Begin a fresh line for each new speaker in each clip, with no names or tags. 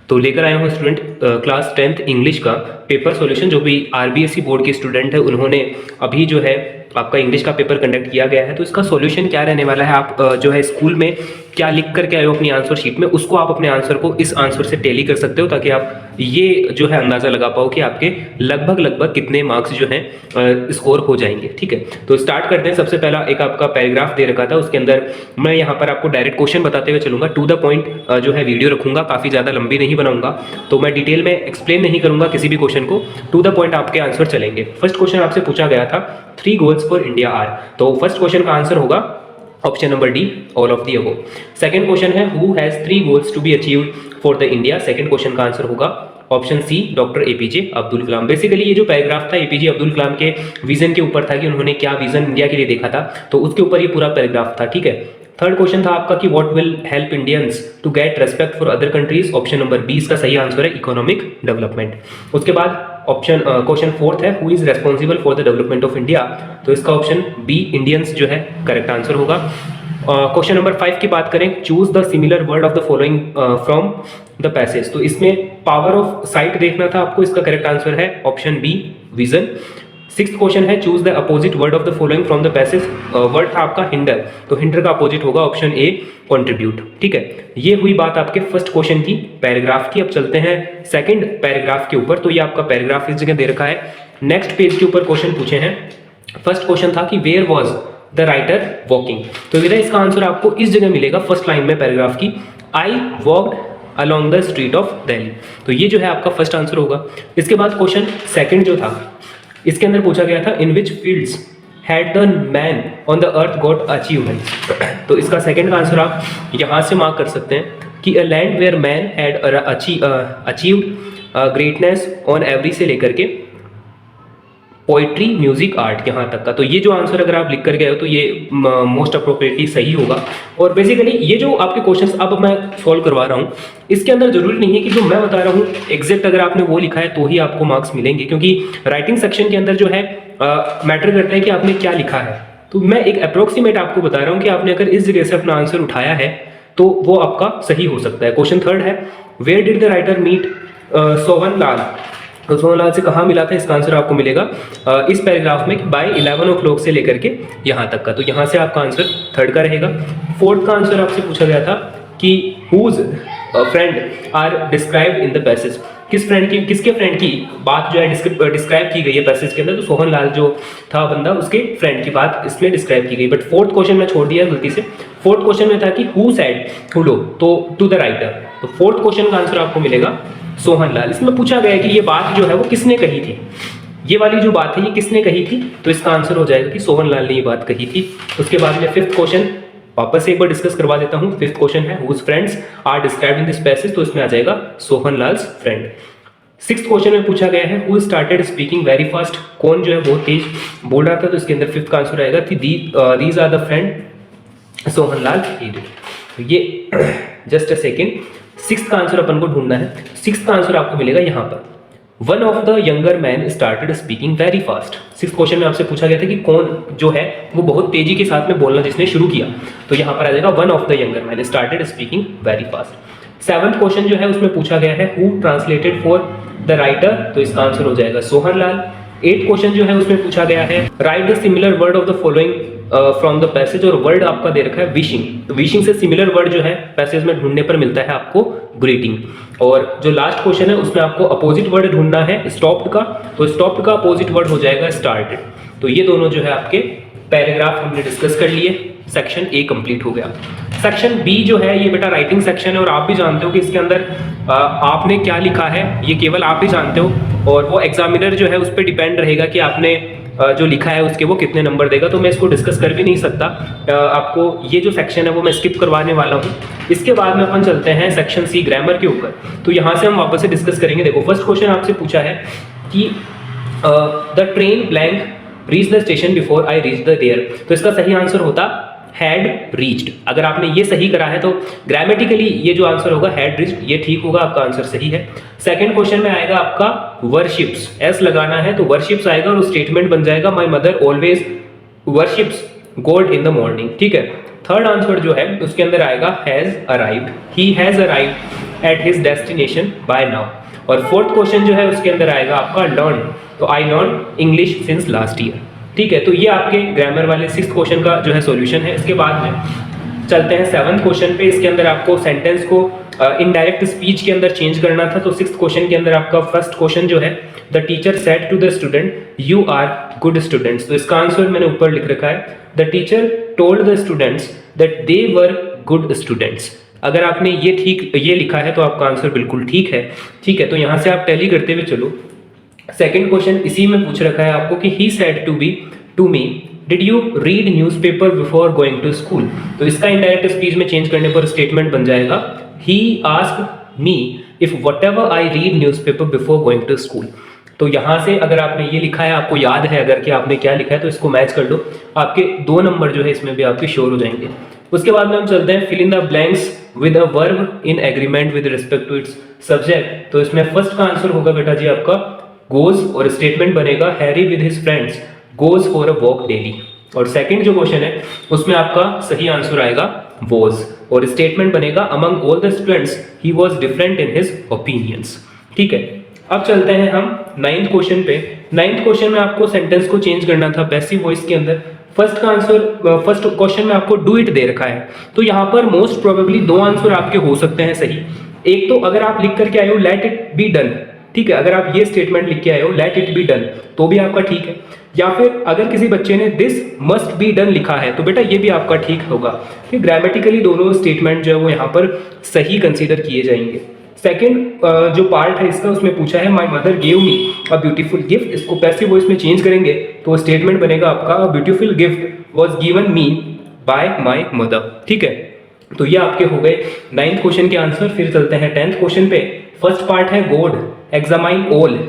तो लेकर आया हूँ स्टूडेंट क्लास 10th इंग्लिश का पेपर सॉल्यूशन। जो भी आरबीएसई बोर्ड के स्टूडेंट है उन्होंने अभी जो है आपका इंग्लिश का पेपर कंडक्ट किया गया है, तो इसका सॉल्यूशन क्या रहने वाला है, आप जो है स्कूल में क्या लिख करके आए हो अपनी आंसर शीट में, उसको आप अपने आंसर को इस आंसर से टैली कर सकते हो, ताकि आप ये जो है अंदाजा लगा पाओ कि आपके लगभग कितने मार्क्स जो हैं स्कोर हो जाएंगे। ठीक है, तो स्टार्ट करते हैं। सबसे पहला एक आपका पैराग्राफ दे रखा था, उसके अंदर मैं यहाँ पर आपको डायरेक्ट क्वेश्चन बताते हुए चलूंगा, टू द पॉइंट जो है वीडियो रखूंगा, काफ़ी ज़्यादा लंबी नहीं बनाऊंगा, तो मैं डिटेल में एक्सप्लेन नहीं करूंगा किसी भी क्वेश्चन को, टू द पॉइंट आपके आंसर चलेंगे। फर्स्ट क्वेश्चन आपसे पूछा गया था 3 गोल्स फॉर इंडिया आर, तो फर्स्ट क्वेश्चन का आंसर होगा option number D, all of the above. Second question है who has 3 goals to be achieved for the India, second question का आंसर होगा option C, doctor APJ Abdul Kalam. Basically ये जो paragraph था APJ Abdul कलाम के vision के ऊपर था कि उन्होंने क्या विजन इंडिया के लिए देखा था, तो उसके ऊपर ये पूरा पैराग्राफ था। ठीक है, थर्ड क्वेश्चन था आपका कि what will help Indians to get respect for other countries, option number b इसका सही आंसर है, इकोनॉमिक डेवलपमेंट। उसके बाद ऑप्शन क्वेश्चन फोर्थ है who is responsible for the development of India, तो इसका ऑप्शन बी इंडियंस जो है करेक्ट आंसर होगा। क्वेश्चन नंबर 5 की बात करें, choose the similar word of the following from the passage, तो इसमें पावर ऑफ साइट देखना था आपको, इसका करेक्ट आंसर है option B, vision. Sixth question है choose the opposite word of the following from the passage, word था आपका हिंडर, तो हिंडर का अपोजिट होगा ऑप्शन ए, कंट्रीब्यूट। ठीक है, ये हुई बात आपके फर्स्ट क्वेश्चन की, पैराग्राफ की। अब चलते हैं सेकंड पैराग्राफ के ऊपर, तो ये आपका पैराग्राफ इस जगह दे रखा है, नेक्स्ट पेज के ऊपर क्वेश्चन पूछे हैं। फर्स्ट क्वेश्चन था कि where was the writer walking, तो इसका आंसर आपको इस जगह मिलेगा फर्स्ट लाइन में पैराग्राफ की, I walked along the street of Delhi, तो ये जो है आपका फर्स्ट आंसर होगा। इसके बाद क्वेश्चन सेकंड जो था, इसके अंदर पूछा गया था in which fields had the man on the earth got achievements, तो इसका सेकंड का आंसर आप यहाँ से मार्क कर सकते हैं कि a land where man had achieved greatness on every से लेकर के पोइट्री, म्यूजिक, आर्ट, यहाँ तक का। तो ये जो आंसर अगर आप लिख कर गए हो तो ये मोस्ट अप्रोप्रिएटली सही होगा। और बेसिकली ये जो आपके क्वेश्चंस अब मैं सॉल्व करवा रहा हूँ, इसके अंदर जरूरी नहीं है कि जो मैं बता रहा हूँ एग्जैक्ट अगर आपने वो लिखा है तो ही आपको मार्क्स मिलेंगे, क्योंकि राइटिंग सेक्शन के अंदर जो है मैटर करता है कि आपने क्या लिखा है। तो मैं एक अप्रोक्सीमेट आपको बता रहा हूँ कि आपने अगर इस जगह से अपना आंसर उठाया है तो वो आपका सही हो सकता है। क्वेश्चन थर्ड है where did the writer meet Sohan Lal, तो सोहन लाल से कहाँ मिला था, इसका आंसर आपको मिलेगा इस पैराग्राफ में बाय 11 o'clock से लेकर के यहाँ तक का, तो यहाँ से आपका आंसर थर्ड का रहेगा। फोर्थ का आंसर आपसे पूछा गया था कि whose friend are described in the passage, किसके फ्रेंड की बात जो है डिस्क्राइब की गई है पैसेज के अंदर, तो सोहन लाल जो था बंदा उसके फ्रेंड की बात इसमें डिस्क्राइब की गई। बट फोर्थ क्वेश्चन में छोड़ दिया गलती से, फोर्थ क्वेश्चन में था कि हु सेड हुलो, तो टू द राइटर, तो फोर्थ क्वेश्चन का आंसर आपको मिलेगा सोहन लाल। इसमें पूछा गया है कि ये बात जो है वो किसने कही थी, ये वाली जो बात है ये किसने कही थी, तो इसका आंसर हो जाएगा कि सोहन लाल ने ये बात कही थी। उसके बाद में फिफ्थ क्वेश्चन वापस से एक बार डिस्कस करवा देता हूँ। फिफ्थ क्वेश्चन है whose friends are described in this passage, तो इसमें आ जाएगा Sohan Lal's friend. Sixth question में पूछा गया है who started speaking very fast, कौन जो है बहुत तेज बोल रहा था, तो इसके अंदर फिफ्थ का आंसर आएगा कि these are the friend Sohan Lal he did. तो ये जस्ट अ सेकेंड, सिक्स्थ का आंसर अपन को ढूंढना है। सिक्स्थ का आंसर आपको मिलेगा यहाँ पर, one of the younger man started speaking very fast. Sixth question में आपसे पूछा गया था कि कौन जो है वो बहुत तेजी के साथ में बोलना जिसने शुरू किया, तो यहाँ पर आ जाएगा one of the younger man started speaking very fast. Seventh question जो है उसमें पूछा गया है who translated for the writer, तो इसका आंसर हो जाएगा सोहन लाल। एट क्वेश्चन जो है उसमें पूछा गया है right the similar word of the following from the passage, और वर्ड आपका दे रखा है विशिंग, तो विशिंग से सिमिलर वर्ड जो है पैसेज में ढूंढने पर मिलता है आपको ग्रीटिंग। और जो लास्ट क्वेश्चन है उसमें आपको अपोजिट वर्ड ढूंढना है स्टॉप्ड का, तो स्टॉप्ड का अपोजिट वर्ड हो जाएगा स्टार्टेड। तो ये दोनों जो है आपके पैराग्राफ हमने डिस्कस कर लिए, सेक्शन ए कंप्लीट हो गया। सेक्शन बी जो है ये बेटा राइटिंग सेक्शन है, और आप भी जानते हो कि इसके अंदर आपने क्या लिखा है ये केवल आप ही जानते हो, और वो एग्जामिनर जो है उस पर डिपेंड रहेगा कि आपने जो लिखा है उसके वो कितने नंबर देगा, तो मैं इसको डिस्कस कर भी नहीं सकता। आपको ये जो सेक्शन है वो मैं स्किप करवाने वाला हूँ। इसके बाद में अपन चलते हैं सेक्शन सी ग्रामर के ऊपर, तो यहाँ से हम वापस से डिस्कस करेंगे। देखो फर्स्ट क्वेश्चन आपसे पूछा है कि the train blank reach the station before I reach the there, तो इसका सही आंसर होता हैड रीच्ड। अगर आपने ये सही करा है तो ग्रामेटिकली ये जो आंसर होगा हैड रीच्ड, ये ठीक होगा, आपका आंसर सही है। सेकंड क्वेश्चन में आएगा आपका वर्शिप्स, एस लगाना है तो वर्शिप्स आएगा और स्टेटमेंट बन जाएगा my mother always worships god in the morning. ठीक है, थर्ड आंसर जो है उसके अंदर आएगा has arrived, he has arrived at his destination by now. और फोर्थ क्वेश्चन जो है उसके अंदर आएगा आपका लर्न, तो I learn English since last year. ठीक है, तो ये आपके ग्रामर वाले 6th क्वेश्चन का जो है सॉल्यूशन है। इसके बाद में चलते हैं 7th क्वेश्चन पे। इसके अंदर आपको सेंटेंस को इनडायरेक्ट स्पीच के अंदर चेंज करना था। तो 6th क्वेश्चन के अंदर आपका फर्स्ट क्वेश्चन जो है, the teacher said to the student you are good students. तो इसका आंसर मैंने ऊपर लिख रखा है, the teacher told the students that they were good students. अगर आपने ये लिखा है तो आपका आंसर बिल्कुल ठीक है। ठीक है, तो यहाँ से आप टैली करते हुए चलो। सेकंड क्वेश्चन इसी में पूछ रखा है आपको कि he said to me did you read newspaper before going to school. तो इसका इनडायरेक्ट स्पीच में चेंज करने पर स्टेटमेंट बन जाएगा, he asked me if whatever I read newspaper before going to school. तो यहाँ से अगर आपने ये लिखा है, आपको याद है अगर कि आपने क्या लिखा है, तो इसको मैच कर लो, आपके 2 नंबर जो है इसमें भी आपके श्योर हो जाएंगे। उसके बाद में हम चलते हैं fill in the blanks with a verb in agreement with respect to its subject. तो इसमें फर्स्ट का आंसर होगा बेटा जी आपका गोज, और स्टेटमेंट बनेगा Harry with his friends goes for a walk daily. और सेकंड जो क्वेश्चन है उसमें आपका सही आंसर आएगा वॉज, और स्टेटमेंट बनेगा among all the students he was different in his opinions. ठीक है, अब चलते हैं हम 9th क्वेश्चन पे। 9th क्वेश्चन में आपको सेंटेंस को चेंज करना था पैसिव वॉइस के अंदर। फर्स्ट का आंसर, फर्स्ट क्वेश्चन में आपको डू इट दे रखा है, तो यहाँ पर मोस्ट प्रोबेबली 2 आंसर आपके हो सकते हैं सही। एक तो अगर आप लिख करके आए हो लेट इट बी डन, ठीक है, अगर आप ये स्टेटमेंट लिख के आए हो लेट इट बी डन तो भी आपका ठीक है। या फिर अगर किसी बच्चे ने दिस मस्ट बी डन लिखा है तो बेटा ये भी आपका ठीक होगा। कि ग्रामेटिकली दोनों स्टेटमेंट जो है वो यहाँ पर सही कंसीडर किए जाएंगे। सेकंड जो पार्ट है इसका, उसमें पूछा है my mother gave me a beautiful gift. इसको पैसिव वॉइस में चेंज करेंगे तो स्टेटमेंट बनेगा आपका a beautiful gift was given me by my mother. ठीक है, तो ये आपके हो गए 9th क्वेश्चन के आंसर। फिर चलते हैं 10th क्वेश्चन पे। फर्स्ट पार्ट है god examine all,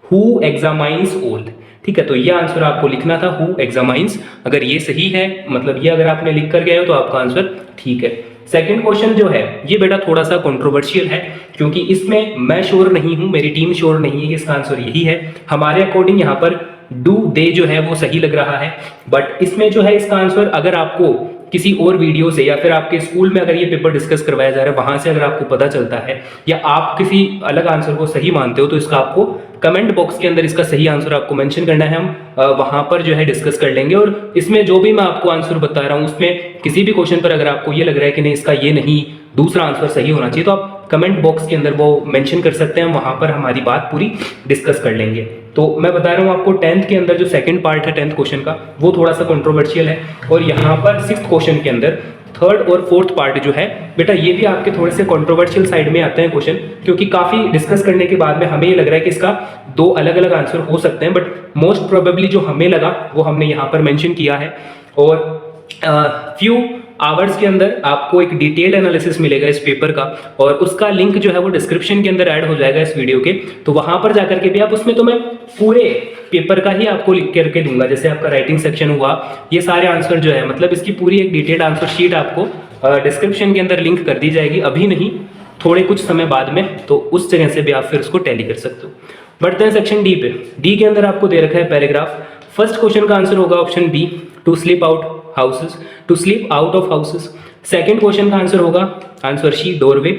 who examines all. ठीक है, तो ये आंसर आपको लिखना था हु एग्जामाइंस। अगर ये सही है, मतलब ये अगर आपने लिख कर गए हो तो आपका आंसर ठीक है। सेकंड क्वेश्चन जो है ये बेटा थोड़ा सा कंट्रोवर्शियल है, क्योंकि इसमें मैं श्योर नहीं हूं, मेरी टीम श्योर नहीं है कि इसका आंसर यही है। हमारे अकॉर्डिंग यहाँ पर डू दे जो है वो सही लग रहा है, बट इसमें जो है इसका आंसर अगर आपको किसी और वीडियो से या फिर आपके स्कूल में अगर ये पेपर डिस्कस करवाया जा रहा है वहां से अगर आपको पता चलता है या आप किसी अलग आंसर को सही मानते हो तो इसका आपको कमेंट बॉक्स के अंदर इसका सही आंसर आपको मेंशन करना है। हम वहां पर जो है डिस्कस कर लेंगे। और इसमें जो भी मैं आपको आंसर बता रहा हूँ उसमें किसी भी क्वेश्चन पर अगर आपको ये लग रहा है कि नहीं इसका ये नहीं, दूसरा आंसर सही होना चाहिए, तो आप कमेंट बॉक्स के अंदर वो मेंशन कर सकते हैं। वहां पर हमारी बात पूरी डिस्कस कर लेंगे। तो मैं बता रहा हूँ आपको 10th के अंदर जो सेकंड पार्ट है 10th क्वेश्चन का वो थोड़ा सा कंट्रोवर्शियल है, और यहाँ पर 6th क्वेश्चन के अंदर 3rd और 4th पार्ट जो है बेटा ये भी आपके थोड़े से कंट्रोवर्शियल साइड में आते हैं क्वेश्चन, क्योंकि काफी डिस्कस करने के बाद में हमें ये लग रहा है कि इसका 2 अलग अलग आंसर हो सकते हैं, बट मोस्ट प्रोबेबली जो हमें लगा वो हमने यहाँ पर मेंशन किया है। और फ्यू आवर्स के अंदर आपको एक डिटेल्ड एनालिसिस मिलेगा इस पेपर का, और उसका लिंक जो है वो डिस्क्रिप्शन के अंदर ऐड हो जाएगा इस वीडियो के। तो वहां पर जाकर के भी आप, उसमें तो मैं पूरे पेपर का ही आपको लिख करके दूंगा, जैसे आपका राइटिंग सेक्शन हुआ, ये सारे आंसर जो है मतलब इसकी पूरी एक डिटेल्ड आंसर शीट आपको डिस्क्रिप्शन के अंदर लिंक कर दी जाएगी, अभी नहीं थोड़े कुछ समय बाद में, तो उस जगह से भी आप फिर उसको टैली कर सकते हो। बढ़ते हैं सेक्शन डी पे। डी के अंदर आपको दे रखा है पैराग्राफ। फर्स्ट क्वेश्चन का आंसर होगा option B, to sleep out houses, to sleep out of houses. Second question का आंसर होगा answer C, doorway.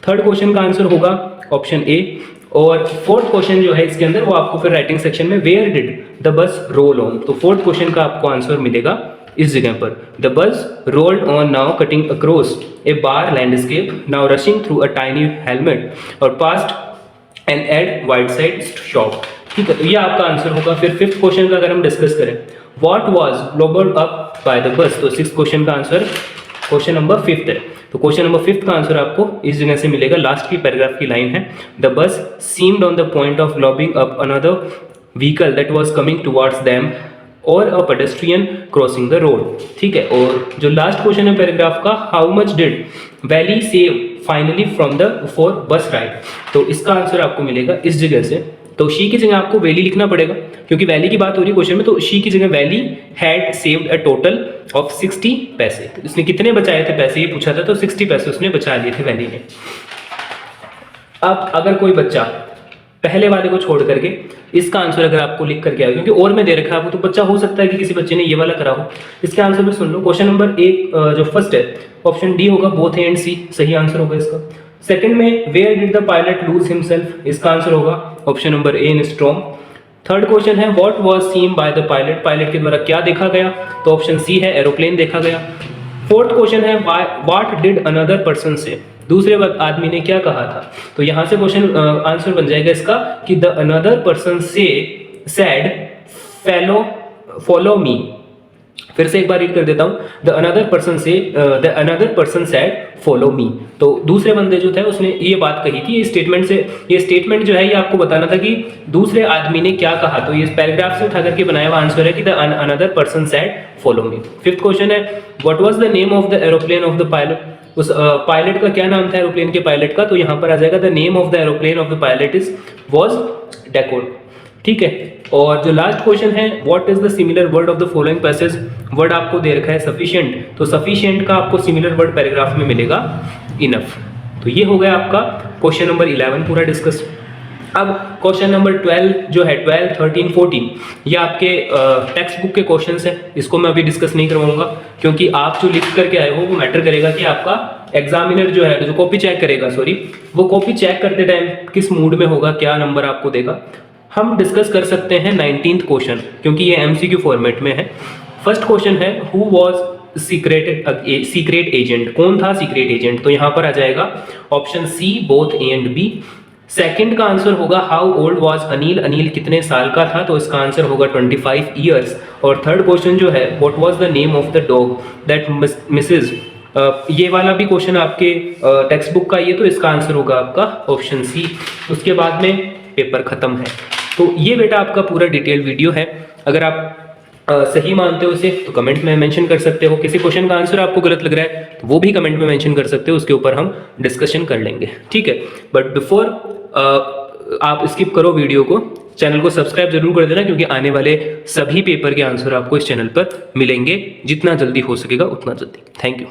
Third question का आंसर होगा ऑप्शन ए, और फोर्थ क्वेश्चन जो है इसके अंदर वो आपको फिर राइटिंग सेक्शन में where did the bus roll on. तो फोर्थ क्वेश्चन का आपको आंसर मिलेगा इस जगह पर, the bus rolled on now cutting across a bare landscape, now rushing through a tiny हेलमेट और past an odd wayside shop. ठीक है, तो ये आपका आंसर होगा। फिर फिफ्थ क्वेश्चन का अगर हम डिस्कस करें, what was global up by the bus, तो सिक्स क्वेश्चन का आंसर क्वेश्चन नंबर 5 है। तो क्वेश्चन नंबर 5 का आंसर आपको इस जगह से मिलेगा, लास्ट की पैराग्राफ की लाइन है, the bus seemed on the point of gobbling up another vehicle that was coming towards them और a pedestrian crossing the road. ठीक है, और जो लास्ट क्वेश्चन है पैराग्राफ का, how much did Valli save finally from the for bus ride, तो इसका answer आपको मिलेगा इस जगह से। तो शी की जगह आपको वैली लिखना पड़ेगा, क्योंकि वैली की बात हो रही है क्वेश्चन में, तो शी की जगह valley had saved a total of 60 पैसे। तो उसने कितने बचाए थे पैसे ये पूछा था, तो 60 पैसे उसने बचा लिए थे वैली ने। अब अगर कोई बच्चा पहले वाले को छोड़ करके इसका आंसर अगर आपको लिख करके आया, क्योंकि और में दे रखा है आपको, तो बच्चा हो सकता है कि किसी बच्चे ने ये वाला करा हो। इसके आंसर भी सुन लो। क्वेश्चन नंबर 1 जो फर्स्ट है ऑप्शन डी होगा, बोथ ए एंड सी, सही आंसर होगा इसका। सेकंड में where did the pilot lose himself, इसका आंसर होगा option number A in storm. Third question है what was seen by the pilot, pilot के द्वारा क्या देखा गया, तो ऑप्शन सी है एरोप्लेन देखा गया। फोर्थ क्वेश्चन है व्हाट डिड अनदर पर्सन से, दूसरे आदमी ने क्या कहा था, तो यहां से क्वेश्चन आंसर बन जाएगा इसका कि द अनदर पर्सन से सेड फॉलो मी। फिर से एक बार रीड कर देता हूं, the another person said follow मी। तो दूसरे बंदे जो थे उसने ये बात कही थी, ये स्टेटमेंट जो है ये आपको बताना था कि दूसरे आदमी ने क्या कहा, तो ये पैराग्राफ से उठा करके बनाया हुआ आंसर है कि the another person said follow me. Fifth question है what was the name of the aeroplane of the pilot, उस पायलट का क्या नाम था एरोप्लेन के पायलट का, तो यहां पर आ जाएगा the name of the aeroplane of the pilot was Dakota. ठीक है, और जो लास्ट क्वेश्चन है what is the similar word of the following passage, word आपको दे रखा है सफिशिएंट, तो सफिशिएंट का आपको सिमिलर वर्ड पैराग्राफ में मिलेगा इनफ। तो ये हो गया आपका क्वेश्चन नंबर 11 पूरा डिस्कस। अब क्वेश्चन नंबर 12 जो है 12, 13, 14 ये आपके टेक्स्ट बुक के क्वेश्चंस हैं, इसको मैं अभी डिस्कस नहीं करवाऊंगा क्योंकि आप जो लिख करके आए हो वो मैटर करेगा कि आपका एग्जामिनर जो है जो कॉपी चेक करेगा, वो कॉपी चेक करते टाइम किस मूड में होगा, क्या नंबर आपको देगा। हम डिस्कस कर सकते हैं 19th क्वेश्चन क्योंकि ये एमसीक्यू फॉर्मेट में है। फर्स्ट क्वेश्चन है हु वाज सीक्रेट एजेंट, कौन था सीक्रेट एजेंट, तो यहां पर आ जाएगा option C both A and B. Second का आंसर होगा how old was Anil, Anil कितने साल का था, तो इसका आंसर होगा 25 ईयर्स। और थर्ड क्वेश्चन जो है what was the name of the dog that Mrs, ये वाला भी क्वेश्चन आपके टेक्स्ट बुक का ये, तो इसका आंसर होगा आपका ऑप्शन सी। उसके बाद में पेपर खत्म है। तो ये बेटा आपका पूरा डिटेल वीडियो है, अगर आप सही मानते हो इसे तो कमेंट में मेंशन कर सकते हो, किसी क्वेश्चन का आंसर आपको गलत लग रहा है तो वो भी कमेंट में मेंशन कर सकते हो, उसके ऊपर हम डिस्कशन कर लेंगे। ठीक है, बट बिफोर आप स्किप करो वीडियो को, चैनल को सब्सक्राइब जरूर कर देना क्योंकि आने वाले सभी पेपर के आंसर आपको इस चैनल पर मिलेंगे, जितना जल्दी हो सकेगा उतना जल्दी। Thank you.